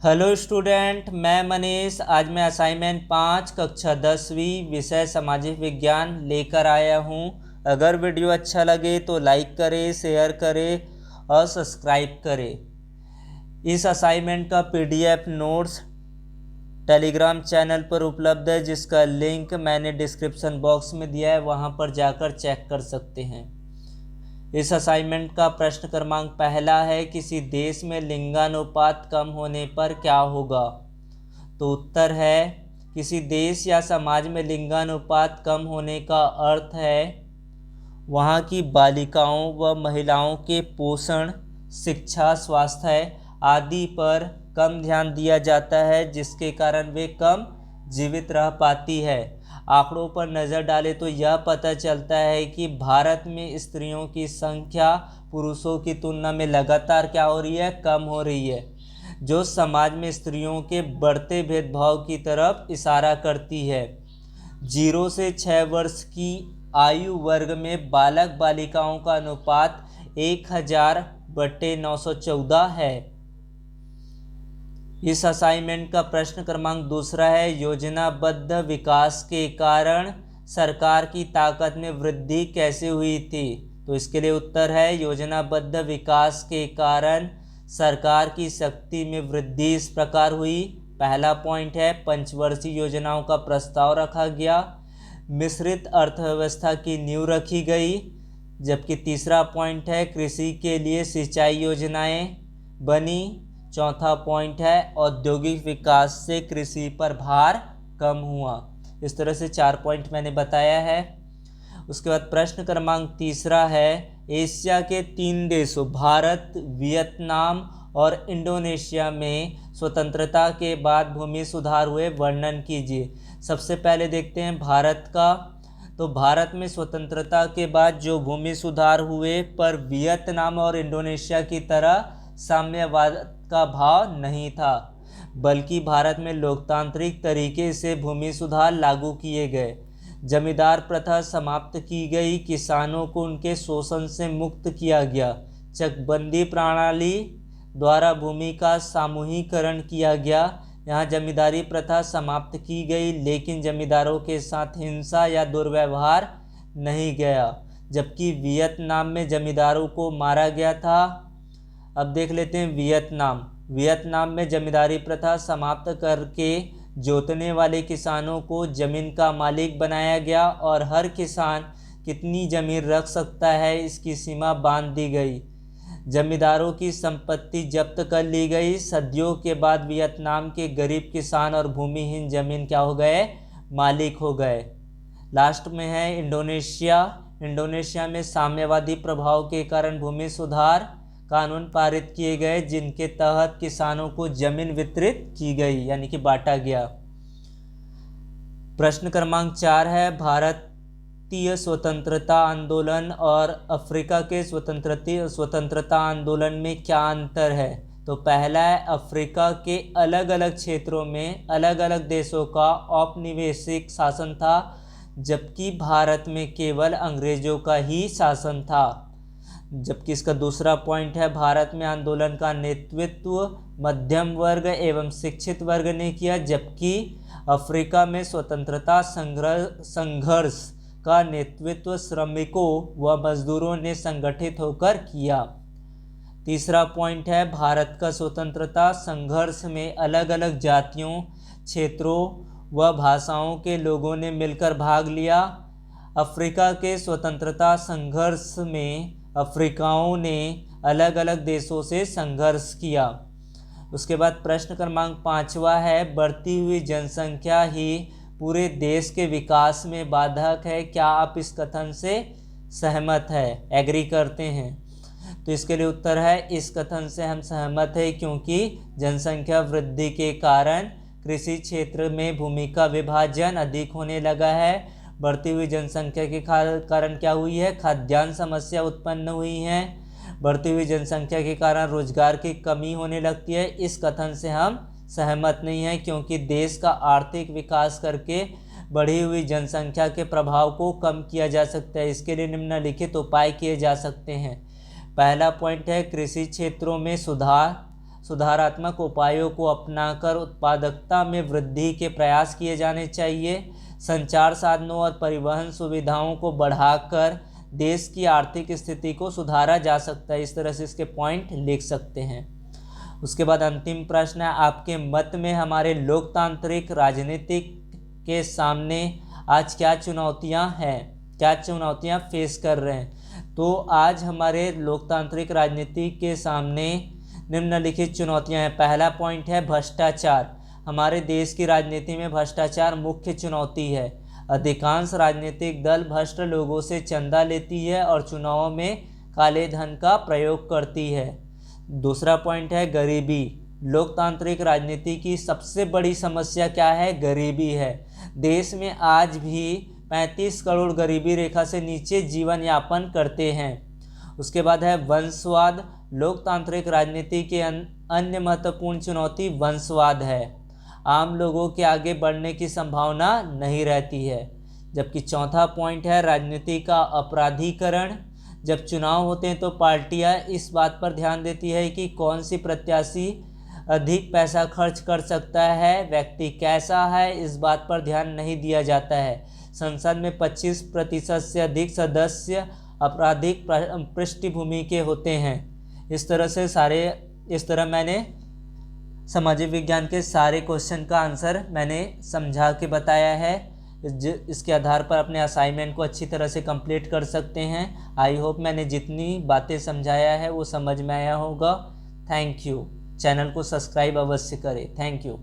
Hello student, मैं मनीष। आज मैं असाइनमेंट 5 कक्षा 10वीं विषय सामाजिक विज्ञान लेकर आया हूं। अगर वीडियो अच्छा लगे तो लाइक करें, शेयर करें और सब्सक्राइब करें। इस असाइनमेंट का पीडीएफ नोट्स टेलीग्राम चैनल पर उपलब्ध है, जिसका लिंक मैंने डिस्क्रिप्शन बॉक्स में दिया है, वहां पर जाकर चेक कर सकते हैं। इस असाइनमेंट का प्रश्न क्रमांक पहला है, किसी देश में लिंगानुपात कम होने पर क्या होगा। तो उत्तर है, किसी देश या समाज में लिंगानुपात कम होने का अर्थ है वहाँ की बालिकाओं व महिलाओं के पोषण, शिक्षा, स्वास्थ्य आदि पर कम ध्यान दिया जाता है, जिसके कारण वे कम जीवित रह पाती है। आंकड़ों पर नज़र डालें तो यह पता चलता है कि भारत में स्त्रियों की संख्या पुरुषों की तुलना में लगातार क्या हो रही है, कम हो रही है, जो समाज में स्त्रियों के बढ़ते भेदभाव की तरफ इशारा करती है। 0 से 6 वर्ष की आयु वर्ग में बालक बालिकाओं का अनुपात 1000/914 है। इस असाइनमेंट का प्रश्न क्रमांक दूसरा है, योजनाबद्ध विकास के कारण सरकार की ताकत में वृद्धि कैसे हुई थी। तो इसके लिए उत्तर है, योजनाबद्ध विकास के कारण सरकार की शक्ति में वृद्धि इस प्रकार हुई। पहला पॉइंट है, पंचवर्षीय योजनाओं का प्रस्ताव रखा गया, मिश्रित अर्थव्यवस्था की नींव रखी गई। जबकि तीसरा पॉइंट है, कृषि के लिए सिंचाई योजनाएं बनी। चौथा पॉइंट है, औद्योगिक विकास से कृषि पर भार कम हुआ। इस तरह से 4 पॉइंट मैंने बताया है। उसके बाद प्रश्न क्रमांक तीसरा है, एशिया के 3 देशों भारत, वियतनाम और इंडोनेशिया में स्वतंत्रता के बाद भूमि सुधार हुए, वर्णन कीजिए। सबसे पहले देखते हैं भारत का। तो भारत में स्वतंत्रता के बाद जो भूमि सुधार हुए, पर वियतनाम और इंडोनेशिया की तरह साम्यवाद का भाव नहीं था, बल्कि भारत में लोकतांत्रिक तरीके से भूमि सुधार लागू किए गए। जमींदार प्रथा समाप्त की गई, किसानों को उनके शोषण से मुक्त किया गया। चकबंदी प्रणाली द्वारा भूमि का सामूहिकरण किया गया। यहाँ जमींदारी प्रथा समाप्त की गई, लेकिन जमींदारों के साथ हिंसा या दुर्व्यवहार नहीं गया। जबकि वियतनाम में जमींदारों को मारा गया था। अब देख लेते हैं वियतनाम में जमींदारी प्रथा समाप्त करके जोतने वाले किसानों को जमीन का मालिक बनाया गया और हर किसान कितनी जमीन रख सकता है इसकी सीमा बांध दी गई। जमींदारों की संपत्ति जब्त कर ली गई। सदियों के बाद वियतनाम के गरीब किसान और भूमिहीन जमीन क्या हो गए, मालिक हो गए। लास्ट में है इंडोनेशिया में साम्यवादी प्रभाव के कारण भूमि सुधार कानून पारित किए गए, जिनके तहत किसानों को जमीन वितरित की गई, यानी कि बांटा गया। प्रश्न क्रमांक 4 है, भारतीय स्वतंत्रता आंदोलन और अफ्रीका के स्वतंत्रता आंदोलन में क्या अंतर है। तो पहला है, अफ्रीका के अलग अलग क्षेत्रों में अलग अलग देशों का औपनिवेशिक शासन था, जबकि भारत में केवल अंग्रेजों का ही शासन था। जबकि इसका दूसरा पॉइंट है, भारत में आंदोलन का नेतृत्व मध्यम वर्ग एवं शिक्षित वर्ग ने किया, जबकि अफ्रीका में स्वतंत्रता संघर्ष का नेतृत्व श्रमिकों व मजदूरों ने संगठित होकर किया। तीसरा पॉइंट है, भारत का स्वतंत्रता संघर्ष में अलग अलग जातियों, क्षेत्रों व भाषाओं के लोगों ने मिलकर भाग लिया। अफ्रीका के स्वतंत्रता संघर्ष में अफ्रीकाओं ने अलग अलग देशों से संघर्ष किया। उसके बाद प्रश्न क्रमांक 5वां है, बढ़ती हुई जनसंख्या ही पूरे देश के विकास में बाधक है। क्या आप इस कथन से सहमत है, एग्री करते हैं। तो इसके लिए उत्तर है, इस कथन से हम सहमत हैं, क्योंकि जनसंख्या वृद्धि के कारण कृषि क्षेत्र में भूमि का विभाजन अधिक होने लगा है। बढ़ती हुई जनसंख्या के कारण क्या हुई है, खाद्यान्न समस्या उत्पन्न हुई है। बढ़ती हुई जनसंख्या के कारण रोजगार की कमी होने लगती है। इस कथन से हम सहमत नहीं हैं, क्योंकि देश का आर्थिक विकास करके बढ़ी हुई जनसंख्या के प्रभाव को कम किया जा सकता है। इसके लिए निम्नलिखित उपाय किए जा सकते हैं। पहला पॉइंट है, कृषि क्षेत्रों में सुधार। सुधारात्मक उपायों को अपनाकर उत्पादकता में वृद्धि के प्रयास किए जाने चाहिए। संचार साधनों और परिवहन सुविधाओं को बढ़ाकर देश की आर्थिक स्थिति को सुधारा जा सकता है। इस तरह से इसके पॉइंट लिख सकते हैं। उसके बाद अंतिम प्रश्न है, आपके मत में हमारे लोकतांत्रिक राजनीति के सामने आज क्या चुनौतियां हैं, क्या चुनौतियां फेस कर रहे हैं? तो आज हमारे लोकतांत्रिक राजनीति के सामने निम्नलिखित चुनौतियां हैं। पहला पॉइंट है भ्रष्टाचार। हमारे देश की राजनीति में भ्रष्टाचार मुख्य चुनौती है। अधिकांश राजनीतिक दल भ्रष्ट लोगों से चंदा लेती है और चुनावों में काले धन का प्रयोग करती है। दूसरा पॉइंट है गरीबी। लोकतांत्रिक राजनीति की सबसे बड़ी समस्या क्या है? गरीबी है। देश में आज भी 35 करोड़ गरीबी रेखा से नीचे जीवन यापन करते हैं। उसके बाद है वंशवाद। लोकतांत्रिक राजनीति के अन्य महत्वपूर्ण चुनौती वंशवाद है। आम लोगों के आगे बढ़ने की संभावना नहीं रहती है। जबकि चौथा पॉइंट है राजनीति का अपराधीकरण। जब चुनाव होते हैं तो पार्टियां इस बात पर ध्यान देती है कि कौन सी प्रत्याशी अधिक पैसा खर्च कर सकता है, व्यक्ति कैसा है, इस बात पर ध्यान नहीं दिया जाता है। संसद में 25% से अधिक सदस्य आपराधिक पृष्ठभूमि के होते हैं। इस तरह मैंने सामाजिक विज्ञान के सारे क्वेश्चन का आंसर मैंने समझा के बताया है। इसके आधार पर अपने असाइनमेंट को अच्छी तरह से कंप्लीट कर सकते हैं। आई होप मैंने जितनी बातें समझाया है वो समझ में आया होगा। Thank you. चैनल को सब्सक्राइब अवश्य करें। Thank you.